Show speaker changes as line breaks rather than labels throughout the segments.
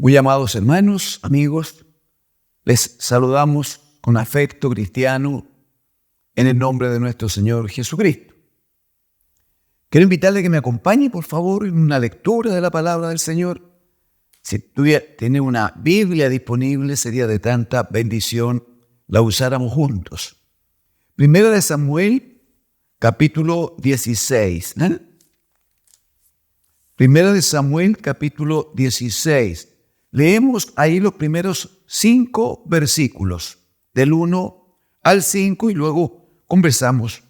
Muy amados hermanos, amigos, les saludamos con afecto cristiano en el nombre de nuestro Señor Jesucristo. Quiero invitarle a que me acompañe, por favor, en una lectura de la palabra del Señor. Si tiene una Biblia disponible, sería de tanta bendición la usáramos juntos. Primera de Samuel, capítulo 16. Primera de Samuel, capítulo 16. Leemos ahí los primeros 5 versículos, del 1 al 5, y luego conversamos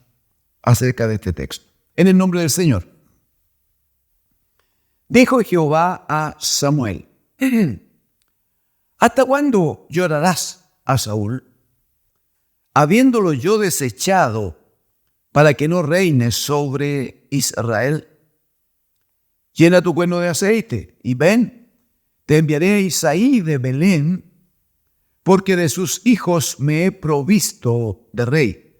acerca de este texto. En el nombre del Señor. Dijo Jehová a Samuel: ¿hasta cuándo llorarás a Saúl, habiéndolo yo desechado para que no reine sobre Israel? Llena tu cuerno de aceite y ven, te enviaré a Isaí de Belén, porque de sus hijos me he provisto de rey.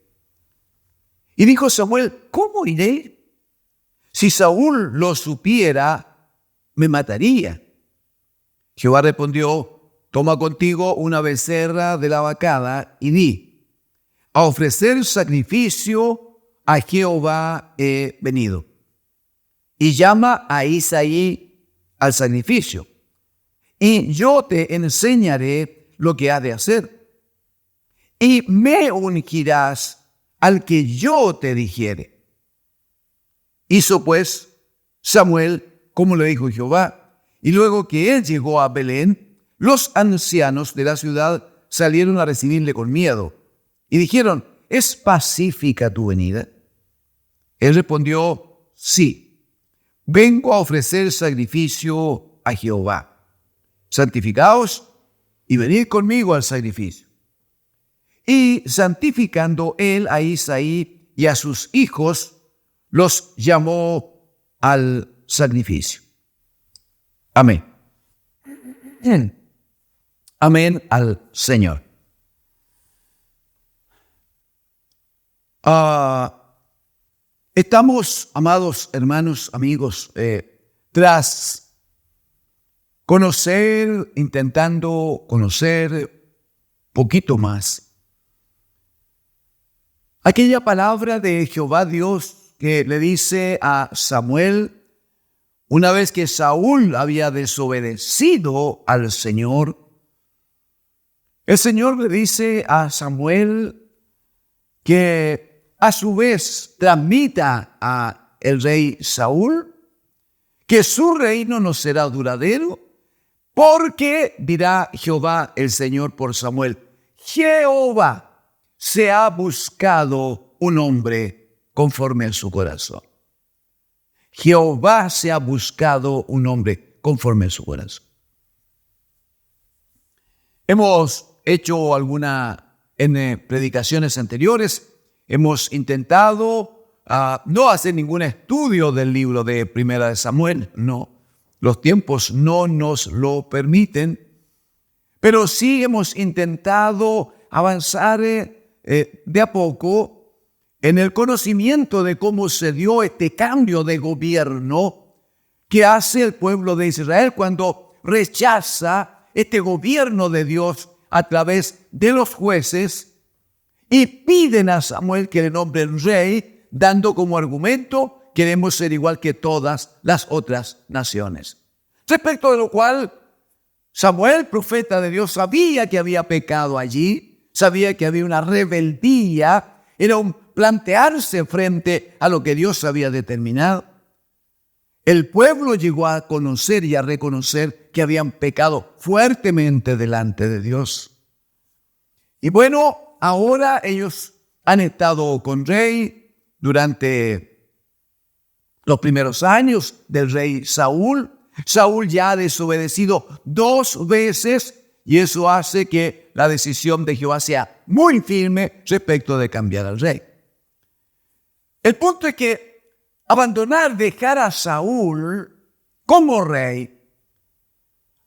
Y dijo Samuel: ¿cómo iré? Si Saúl lo supiera, me mataría. Jehová respondió: toma contigo una becerra de la vacada y di: a ofrecer sacrificio a Jehová he venido. Y llama a Isaí al sacrificio, y yo te enseñaré lo que ha de hacer. Y me ungirás al que yo te dijere. Hizo pues Samuel como le dijo Jehová, y luego que él llegó a Belén, los ancianos de la ciudad salieron a recibirle con miedo, y dijeron: ¿es pacífica tu venida? Él respondió: sí, vengo a ofrecer sacrificio a Jehová. Santificaos y venid conmigo al sacrificio. Y santificando él a Isaí y a sus hijos, los llamó al sacrificio. Amén. Amén al Señor. Estamos, amados hermanos, amigos, tras intentando conocer poquito más aquella palabra de Jehová Dios que le dice a Samuel, una vez que Saúl había desobedecido al Señor, el Señor le dice a Samuel que a su vez transmita a el rey Saúl que su reino no será duradero, porque dirá Jehová el Señor por Samuel: Jehová se ha buscado un hombre conforme a su corazón. Jehová se ha buscado un hombre conforme a su corazón. Hemos hecho en predicaciones anteriores, hemos intentado no hacer ningún estudio del libro de Primera de Samuel, no. Los tiempos no nos lo permiten, pero sí hemos intentado avanzar de a poco en el conocimiento de cómo se dio este cambio de gobierno que hace el pueblo de Israel cuando rechaza este gobierno de Dios a través de los jueces y piden a Samuel que le nombren rey, dando como argumento: queremos ser igual que todas las otras naciones. Respecto de lo cual, Samuel, profeta de Dios, sabía que había pecado allí, sabía que había una rebeldía, era un plantearse frente a lo que Dios había determinado. El pueblo llegó a conocer y a reconocer que habían pecado fuertemente delante de Dios. Y bueno, ahora ellos han estado con rey durante los primeros años del rey Saúl. Saúl ya ha desobedecido 2 veces y eso hace que la decisión de Jehová sea muy firme respecto de cambiar al rey. El punto es que dejar a Saúl como rey,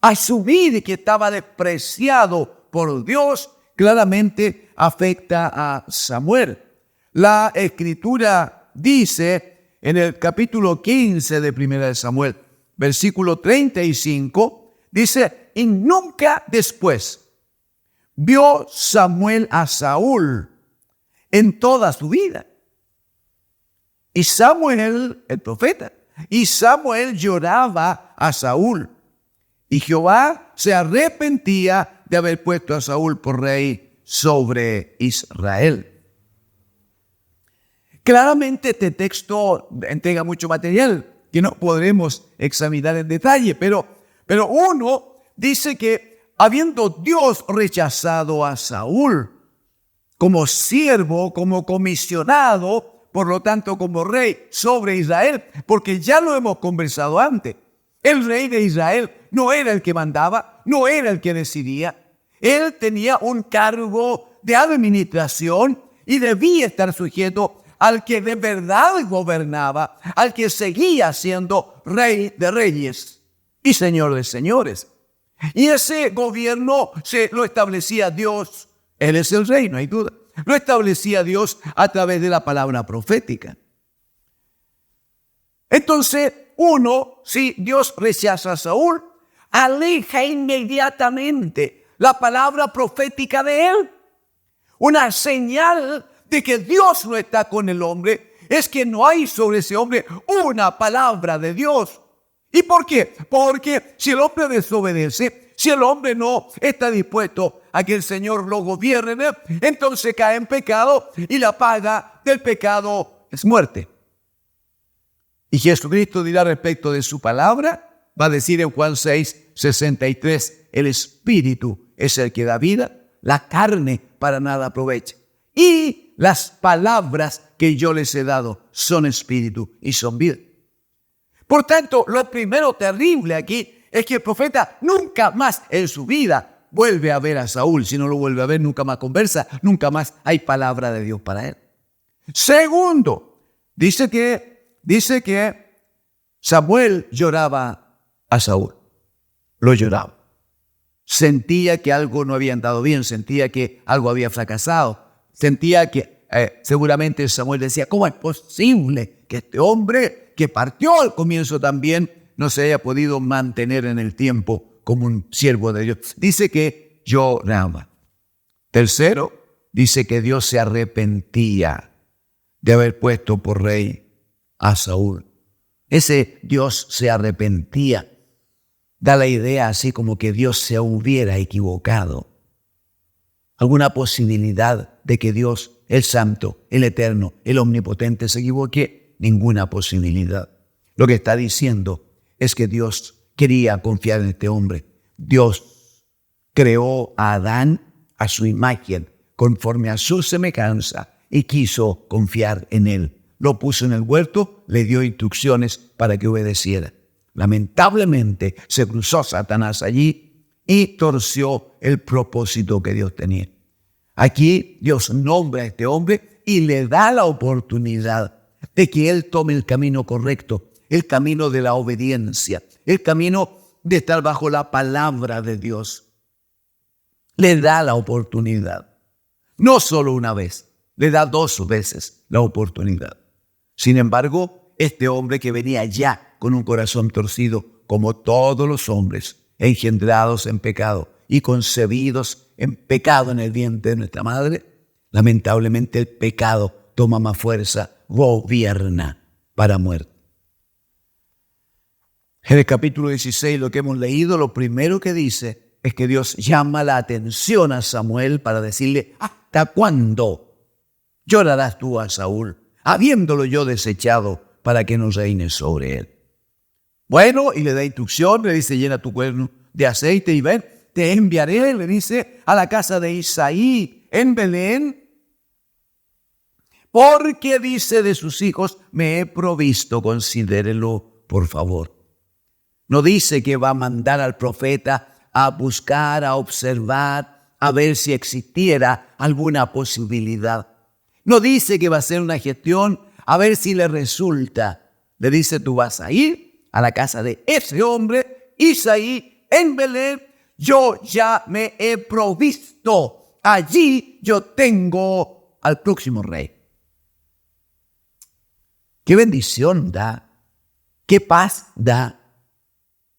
asumir que estaba despreciado por Dios, claramente afecta a Samuel. La Escritura dice en el capítulo 15 de Primera de Samuel, versículo 35, dice: y nunca después vio Samuel a Saúl en toda su vida. Y Samuel, el profeta, y Samuel lloraba a Saúl. Y Jehová se arrepentía de haber puesto a Saúl por rey sobre Israel. Claramente este texto entrega mucho material que no podremos examinar en detalle, pero uno dice que habiendo Dios rechazado a Saúl como siervo, como comisionado, por lo tanto como rey sobre Israel, porque ya lo hemos conversado antes, el rey de Israel no era el que mandaba, no era el que decidía, él tenía un cargo de administración y debía estar sujeto al que de verdad gobernaba, al que seguía siendo rey de reyes y señor de señores. Y ese gobierno lo establecía Dios. Él es el rey, no hay duda. Lo establecía Dios a través de la palabra profética. Entonces, si Dios rechaza a Saúl, aleja inmediatamente la palabra profética de él. Una señal de que Dios no está con el hombre es que no hay sobre ese hombre una palabra de Dios. ¿Y por qué? Porque si el hombre desobedece, si el hombre no está dispuesto a que el Señor lo gobierne, entonces cae en pecado y la paga del pecado es muerte. Y Jesucristo dirá respecto de su palabra, va a decir en Juan 6:63, el Espíritu es el que da vida, la carne para nada aprovecha. Y las palabras que yo les he dado son espíritu y son vida. Por tanto, lo primero terrible aquí es que el profeta nunca más en su vida vuelve a ver a Saúl. Si no lo vuelve a ver, nunca más conversa, nunca más hay palabra de Dios para él. Segundo, dice que Samuel lloraba a Saúl. Lo lloraba. Sentía que algo no había andado bien, sentía que algo había fracasado. Sentía que seguramente Samuel decía, ¿cómo es posible que este hombre que partió al comienzo también no se haya podido mantener en el tiempo como un siervo de Dios? Dice que lloraba. Tercero, dice que Dios se arrepentía de haber puesto por rey a Saúl. Ese Dios se arrepentía. Da la idea así como que Dios se hubiera equivocado. ¿Alguna posibilidad de que Dios, el Santo, el Eterno, el Omnipotente, se equivoque? Ninguna posibilidad. Lo que está diciendo es que Dios quería confiar en este hombre. Dios creó a Adán a su imagen, conforme a su semejanza, y quiso confiar en él. Lo puso en el huerto, le dio instrucciones para que obedeciera. Lamentablemente se cruzó Satanás allí y torció el propósito que Dios tenía. Aquí Dios nombra a este hombre y le da la oportunidad de que él tome el camino correcto, el camino de la obediencia, el camino de estar bajo la palabra de Dios. Le da la oportunidad, no solo una vez, le da 2 veces la oportunidad. Sin embargo, este hombre que venía ya con un corazón torcido, como todos los hombres, engendrados en pecado y concebidos en pecado en el vientre de nuestra madre, lamentablemente el pecado toma más fuerza, gobierna para muerte. En el capítulo 16, lo que hemos leído, lo primero que dice es que Dios llama la atención a Samuel para decirle, ¿hasta cuándo llorarás tú a Saúl, habiéndolo yo desechado para que no reine sobre él? Bueno, y le da instrucción, le dice, llena tu cuerno de aceite y ven, te enviaré, le dice, a la casa de Isaí en Belén, porque dice de sus hijos, me he provisto, considérelo por favor. No dice que va a mandar al profeta a buscar, a observar, a ver si existiera alguna posibilidad. No dice que va a hacer una gestión a ver si le resulta. Le dice, tú vas a ir a la casa de ese hombre, Isaí, en Belén, yo ya me he provisto. Allí yo tengo al próximo rey. Qué bendición da, qué paz da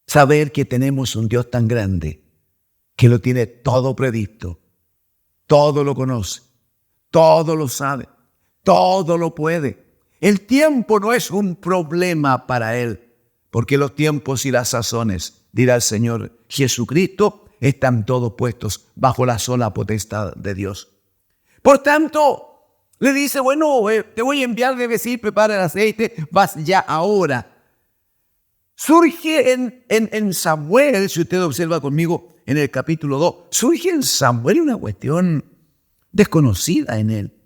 saber que tenemos un Dios tan grande que lo tiene todo previsto, todo lo conoce, todo lo sabe, todo lo puede. El tiempo no es un problema para Él, porque los tiempos y las sazones, dirá el Señor Jesucristo, están todos puestos bajo la sola potestad de Dios. Por tanto, le dice, bueno, te voy a enviar, debes ir, prepara el aceite, vas ya ahora. Surge en Samuel, si usted observa conmigo en el capítulo 2, surge en Samuel una cuestión desconocida en él.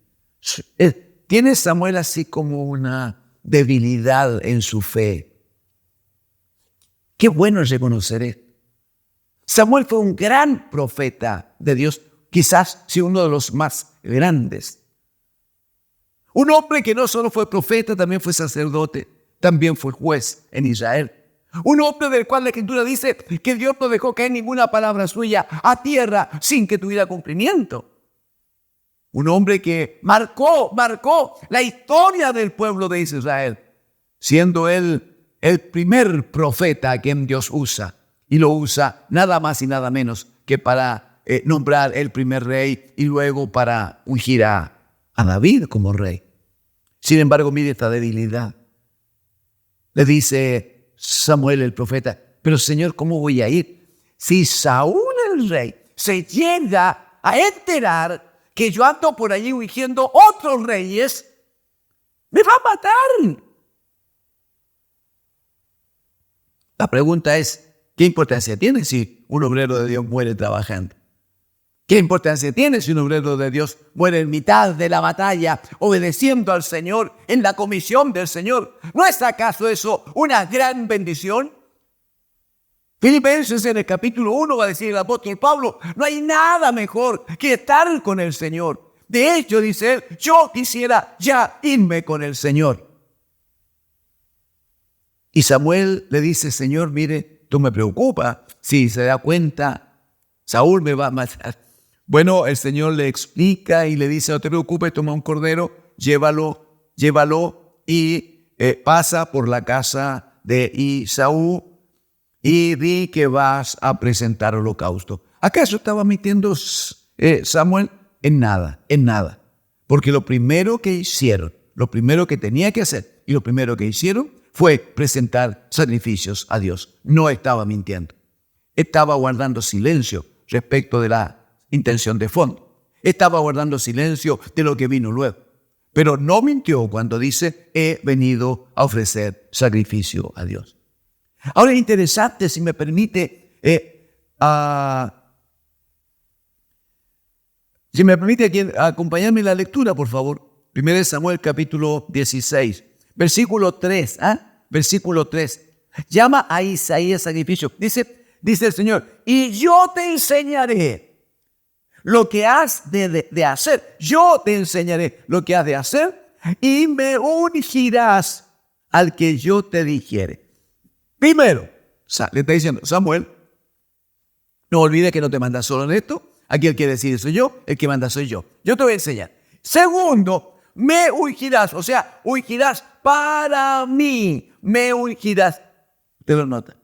Tiene Samuel así como una debilidad en su fe. Qué bueno es reconocer esto. Samuel fue un gran profeta de Dios, quizás sí uno de los más grandes. Un hombre que no solo fue profeta, también fue sacerdote, también fue juez en Israel. Un hombre del cual la Escritura dice que Dios no dejó caer ninguna palabra suya a tierra sin que tuviera cumplimiento. Un hombre que marcó la historia del pueblo de Israel, siendo él el primer profeta a quien Dios usa. Y lo usa nada más y nada menos que para nombrar el primer rey y luego para ungir a David como rey. Sin embargo, mire esta debilidad. Le dice Samuel el profeta, pero Señor, ¿cómo voy a ir? Si Saúl el rey se llega a enterar que yo ando por allí ungiendo otros reyes, me va a matar. La pregunta es, ¿qué importancia tiene si un obrero de Dios muere trabajando? ¿Qué importancia tiene si un obrero de Dios muere en mitad de la batalla, obedeciendo al Señor, en la comisión del Señor? ¿No es acaso eso una gran bendición? Filipenses en el capítulo 1 va a decir el apóstol Pablo, no hay nada mejor que estar con el Señor. De hecho, dice él, yo quisiera ya irme con el Señor. Y Samuel le dice, Señor, mire, tú me preocupas. Si se da cuenta, Saúl me va a matar. Bueno, el Señor le explica y le dice, no te preocupes, toma un cordero, llévalo y pasa por la casa de Isaú y di que vas a presentar holocausto. ¿Acaso estaba mintiendo Samuel? En nada. Porque lo primero que hicieron, lo primero que tenía que hacer y lo primero que hicieron fue presentar sacrificios a Dios. No estaba mintiendo. Estaba guardando silencio respecto de la intención de fondo. Estaba guardando silencio de lo que vino luego. Pero no mintió cuando dice, he venido a ofrecer sacrificio a Dios. Ahora es interesante, si me permite, acompañarme en la lectura, por favor. 1 Samuel capítulo 16, versículo 3. Versículo 3. Llama a Isaías sacrificio. Dice el Señor, y yo te enseñaré lo que has de hacer. Yo te enseñaré lo que has de hacer y me ungirás al que yo te dijere. Primero, le está diciendo, Samuel, no olvides que no te mandas solo en esto. Aquí el que decide soy yo, el que manda soy yo. Yo te voy a enseñar. Segundo, me ungirás, o sea, ungirás para mí. Me ungirás. ¿Te lo nota?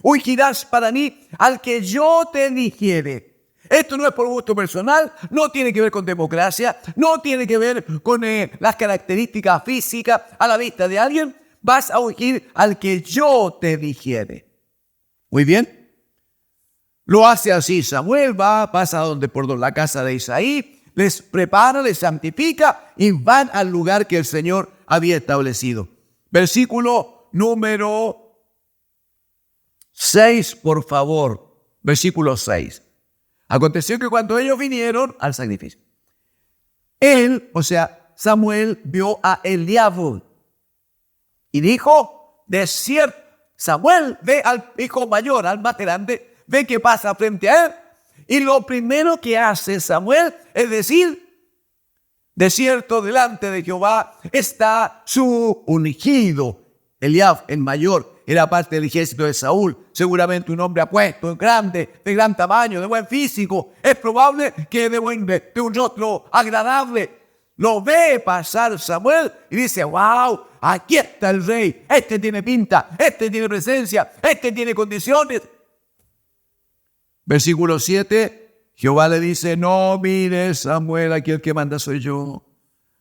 Ungirás para mí al que yo te dijere. Esto no es por gusto personal, no tiene que ver con democracia, no tiene que ver con las características físicas a la vista de alguien. Vas a ungir al que yo te dijere. Muy bien. Lo hace así. Samuel pasa por la casa de Isaí, les prepara, les santifica y van al lugar que el Señor había establecido. Versículo número 6, por favor. Versículo 6. Aconteció que cuando ellos vinieron al sacrificio, Samuel vio a Eliab y dijo, de cierto, Samuel ve al hijo mayor, al más grande, ve que pasa frente a él, y lo primero que hace Samuel es decir, de cierto, delante de Jehová está su ungido. Eliab, el mayor, era parte del ejército de Saúl, seguramente un hombre apuesto, grande, de gran tamaño, de buen físico. Es probable que de un rostro agradable. Lo ve pasar Samuel y dice, wow, aquí está el rey. Este tiene pinta, este tiene presencia, este tiene condiciones. Versículo 7, Jehová le dice, no mires, Samuel, aquí el que manda soy yo.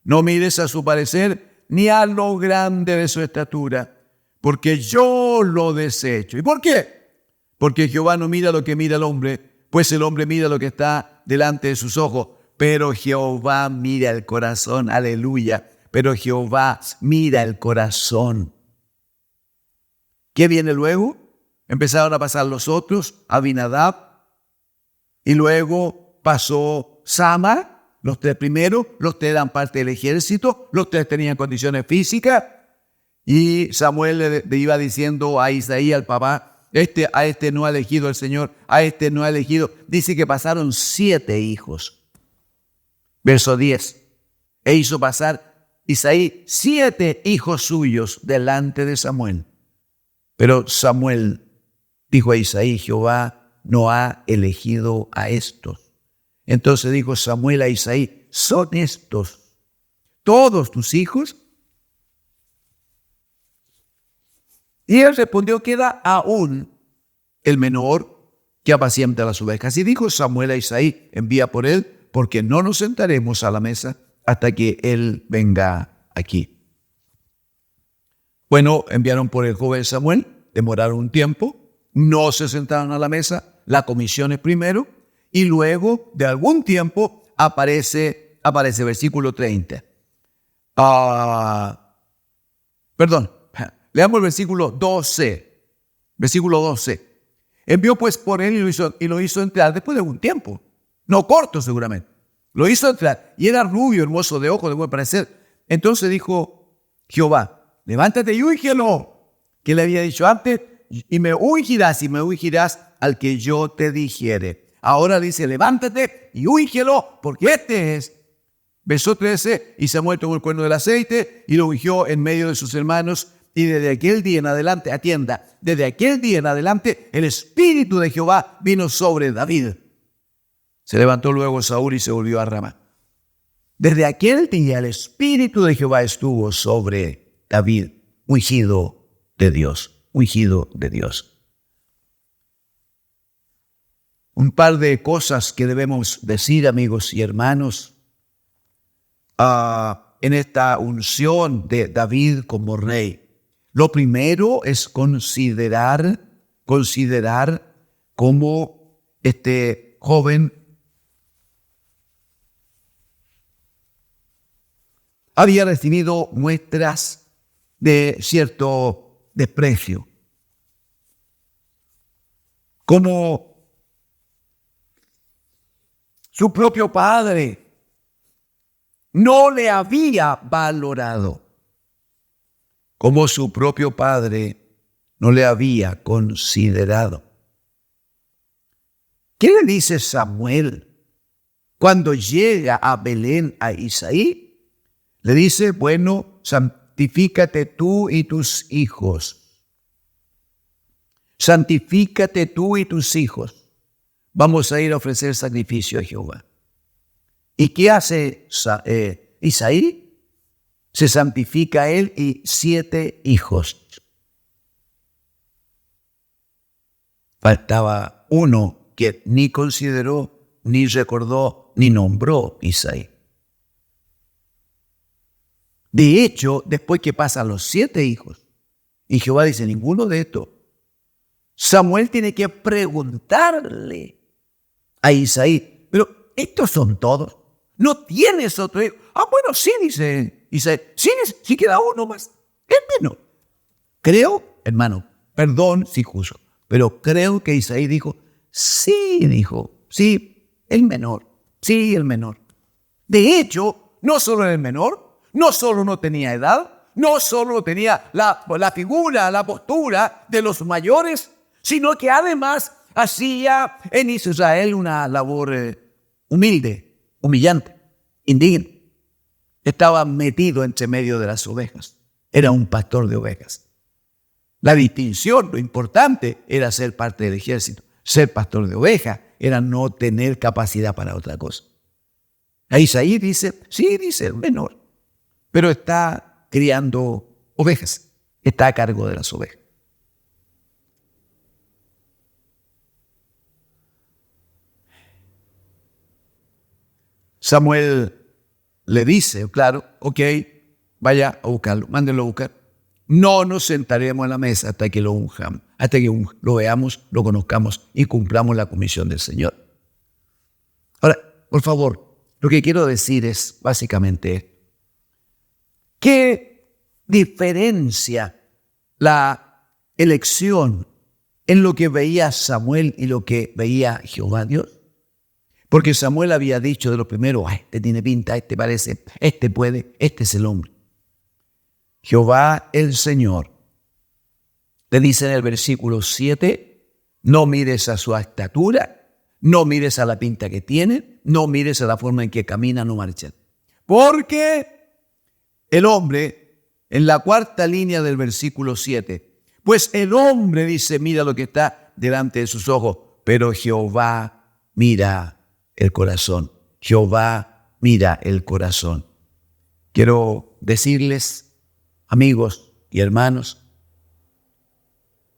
No mires a su parecer, ni a lo grande de su estatura, porque yo lo desecho. ¿Y por qué? Porque Jehová no mira lo que mira el hombre, pues el hombre mira lo que está delante de sus ojos, pero Jehová mira el corazón, aleluya, pero Jehová mira el corazón. ¿Qué viene luego? Empezaron a pasar los otros, Abinadab, y luego pasó Sama. Los tres primeros, los tres eran parte del ejército, los tres tenían condiciones físicas, y Samuel le iba diciendo a Isaí, al papá, a este no ha elegido el Señor, a este no ha elegido. Dice que pasaron 7 hijos. Verso 10. E hizo pasar Isaí 7 hijos suyos delante de Samuel. Pero Samuel dijo a Isaí, Jehová no ha elegido a estos. Entonces dijo Samuel a Isaí, ¿son estos todos tus hijos? Y él respondió, queda aún el menor que apacienta las ovejas. Y dijo Samuel a Isaí, envía por él, porque no nos sentaremos a la mesa hasta que él venga aquí. Bueno, enviaron por el joven Samuel, demoraron un tiempo, no se sentaron a la mesa, la comisión es primero, y luego de algún tiempo aparece versículo 30. Leamos el versículo 12. Versículo 12. Envió pues por él y lo hizo entrar después de algún tiempo. No corto seguramente. Lo hizo entrar y era rubio, hermoso de ojos, de buen parecer. Entonces dijo Jehová, levántate y úngelo, que le había dicho antes, y me ungirás al que yo te dijere. Ahora dice, levántate y úngelo, porque este es. Verso 13, y Samuel tomó el cuerno del aceite y lo ungió en medio de sus hermanos. Y desde aquel día en adelante, atienda, desde aquel día en adelante, el Espíritu de Jehová vino sobre David. Se levantó luego Saúl y se volvió a Ramá. Desde aquel día el Espíritu de Jehová estuvo sobre David, ungido de Dios, ungido de Dios. Un par de cosas que debemos decir, amigos y hermanos, en esta unción de David como rey. Lo primero es considerar cómo este joven había recibido muestras de cierto desprecio. Como su propio padre no le había valorado, como su propio padre no le había considerado. ¿Qué le dice Samuel cuando llega a Belén a Isaí? Le dice, bueno, santifícate tú y tus hijos. Santifícate tú y tus hijos. Vamos a ir a ofrecer sacrificio a Jehová. ¿Y qué hace Isaí? Se santifica él y 7 hijos. Faltaba uno que ni consideró, ni recordó, ni nombró Isaí. De hecho, después que pasan los 7 hijos, y Jehová dice, ninguno de estos, Samuel tiene que preguntarle a Isaí, pero estos son todos, ¿no tienes otro hijo? Bueno, sí, dice Isaí, sí queda uno más, es menor. Creo, hermano, perdón si juzgo, pero creo que Isaí dijo, sí, el menor, sí, el menor. De hecho, no solo era el menor, no solo no tenía edad, no solo tenía la figura, la postura de los mayores, sino que además hacía en Israel una labor humilde, humillante, indigna. Estaba metido entre medio de las ovejas. Era un pastor de ovejas. La distinción, lo importante, era ser parte del ejército. Ser pastor de ovejas era no tener capacidad para otra cosa. A Isaí dice, sí, dice el menor, pero está criando ovejas. Está a cargo de las ovejas. Samuel le dice, claro, ok, vaya a buscarlo, mándenlo a buscar. No nos sentaremos a la mesa hasta que lo unjamos, hasta que lo veamos, lo conozcamos y cumplamos la comisión del Señor. Ahora, por favor, lo que quiero decir es básicamente, ¿qué diferencia la elección en lo que veía Samuel y lo que veía Jehová Dios? Porque Samuel había dicho de lo primero, este tiene pinta, este parece, este puede, este es el hombre. Jehová el Señor le dice en el versículo 7, no mires a su estatura, no mires a la pinta que tiene, no mires a la forma en que caminan o marchan. Porque el hombre, en la cuarta línea del versículo 7, pues el hombre dice, mira lo que está delante de sus ojos, pero Jehová mira el corazón. Jehová mira el corazón. Quiero decirles, amigos y hermanos,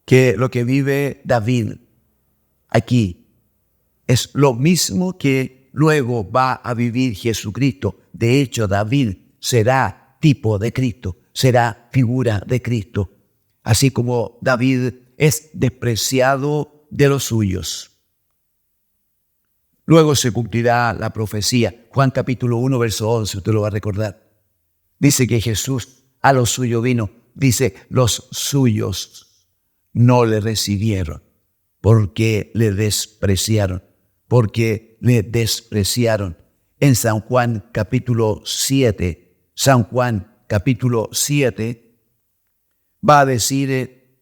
que lo que vive David aquí es lo mismo que luego va a vivir Jesucristo. De hecho, David será tipo de Cristo, será figura de Cristo, así como David es despreciado de los suyos. Luego se cumplirá la profecía. Juan capítulo 1, verso 11, usted lo va a recordar. Dice que Jesús a los suyos vino. Dice, los suyos no le recibieron porque le despreciaron. Porque le despreciaron. En San Juan capítulo 7, San Juan capítulo 7, va a decir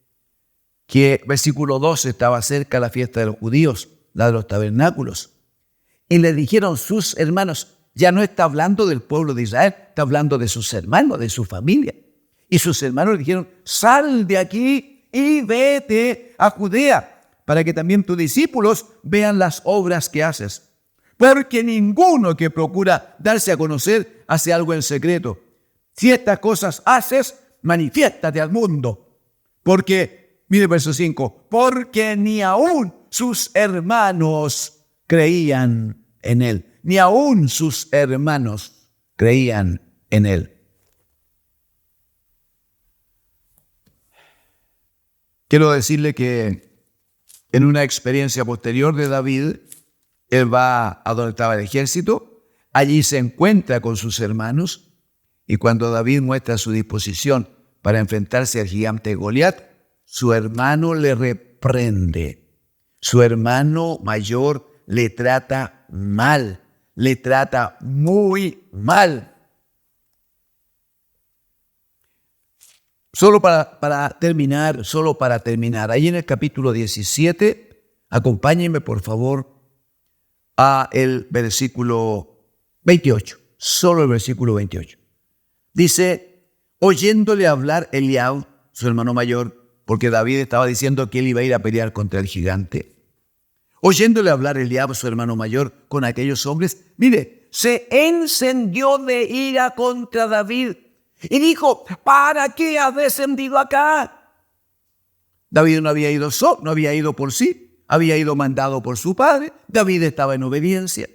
que versículo 12 estaba cerca la fiesta de los judíos, la de los tabernáculos. Y le dijeron sus hermanos, ya no está hablando del pueblo de Israel, está hablando de sus hermanos, de su familia. Y sus hermanos le dijeron, sal de aquí y vete a Judea, para que también tus discípulos vean las obras que haces. Porque ninguno que procura darse a conocer hace algo en secreto. Si estas cosas haces, manifiéstate al mundo. Porque, mire verso 5, porque ni aún sus hermanos creían en él. Ni aún sus hermanos creían en él. Quiero decirle que en una experiencia posterior de David, él va a donde estaba el ejército, allí se encuentra con sus hermanos, y cuando David muestra su disposición para enfrentarse al gigante Goliat, su hermano le reprende. Su hermano mayor le trata mal, le trata muy mal. Solo para terminar, ahí en el capítulo 17, acompáñenme por favor a el versículo 28, solo el versículo 28. Dice, oyéndole hablar Eliab, su hermano mayor, porque David estaba diciendo que él iba a ir a pelear contra el gigante. Oyéndole hablar Eliab, su hermano mayor, con aquellos hombres, mire, se encendió de ira contra David y dijo, ¿para qué has descendido acá? David no había ido solo, no había ido por sí, había ido mandado por su padre. David estaba en obediencia.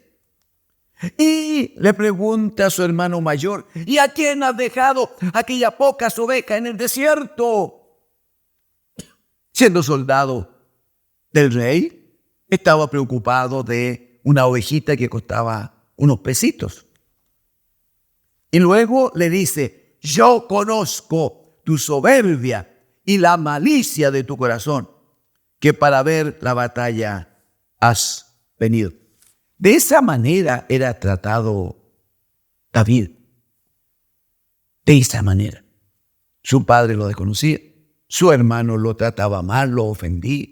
Y le pregunta a su hermano mayor, ¿y a quién has dejado aquellas pocas ovejas en el desierto? Siendo soldado del rey, estaba preocupado de una ovejita que costaba unos pesitos. Y luego le dice, yo conozco tu soberbia y la malicia de tu corazón, que para ver la batalla has venido. De esa manera era tratado David. De esa manera. Su padre lo desconocía, su hermano lo trataba mal, lo ofendía.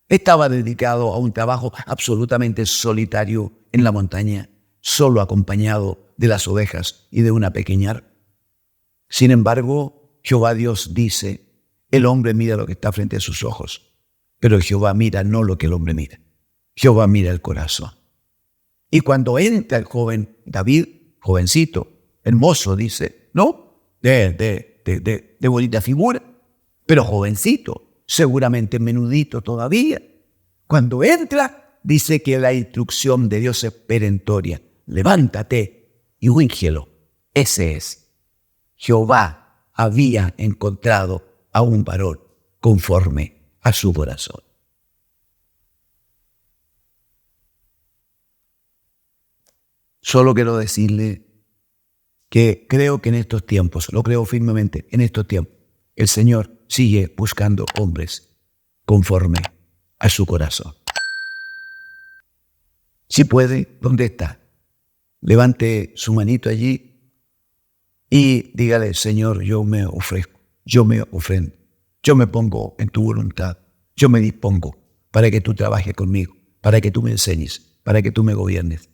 Estaba dedicado a un trabajo absolutamente solitario en la montaña, solo acompañado de las ovejas y de una pequeña. Sin embargo, Jehová Dios dice, el hombre mira lo que está frente a sus ojos, pero Jehová mira no lo que el hombre mira. Jehová mira el corazón. Y cuando entra el joven David, jovencito, hermoso, dice, ¿no? De bonita figura, pero jovencito, seguramente menudito todavía. Cuando entra, dice que la instrucción de Dios es perentoria. levántate y úngelo. Ese es. Jehová había encontrado a un varón conforme a su corazón. Solo quiero decirle que creo que en estos tiempos, lo creo firmemente, en estos tiempos, el Señor sigue buscando hombres conforme a su corazón. Si puede, ¿dónde está? Levante su manito allí y dígale, Señor, yo me ofrezco, yo me ofrendo, yo me pongo en tu voluntad, yo me dispongo para que tú trabajes conmigo, para que tú me enseñes, para que tú me gobiernes.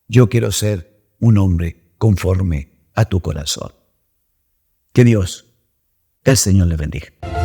Yo quiero ser un hombre conforme a tu corazón. Que Dios, el Señor le bendiga.